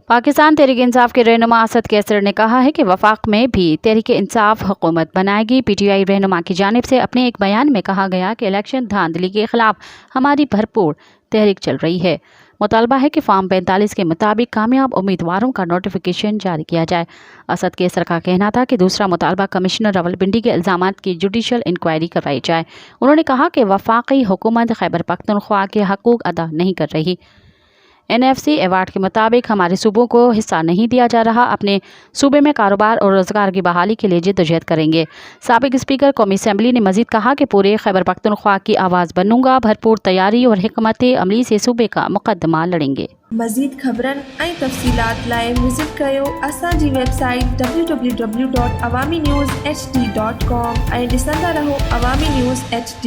पाकिस्तान तहरीक इंसाफ के रहनुमा असद कैसर ने कहा है कि वफाक में भी तहरीक इंसाफ हुकूमत बनाएगी। PTI रहनुमा की जानिब से अपने एक बयान में कहा गया कि इलेक्शन धांधली के खिलाफ हमारी भरपूर तहरीक चल रही है। मुतालबा है कि फॉर्म 45 के मुताबिक कामयाब उम्मीदवारों का नोटिफिकेशन जारी किया जाए। असद कैसर का कहना था कि दूसरा मुतालबा कमिश्नर रावलपिंडी के इल्ज़ामात की जुडिशल इंक्वायरी करवाई जाए। उन्होंने कहा कि वफाकी हुकूमत खैबर पख्तूनख्वा के हकूक़ अदा नहीं कर रही। NFC अवार्ड के मुताबिक हमारे सूबों को हिस्सा नहीं दिया जा रहा। अपने सूबे में कारोबार और रोजगार की बहाली के लिए जद्दोजहद करेंगे। साबिक स्पीकर कौमी असम्बली ने मजीद कहा कि पूरे खैबर पख्तूनख्वा की आवाज़ बनूंगा। भरपूर तैयारी और हिकमत अमली से सूबे का मुकदमा लड़ेंगे। मजीद खबरन ऐं तफ़सीलात लाइ विज़िट कयो असांजी वेबसाइट www.awamiNewsHD.com ऐं ॾिसंदा रहो अवामी न्यूज़ HD।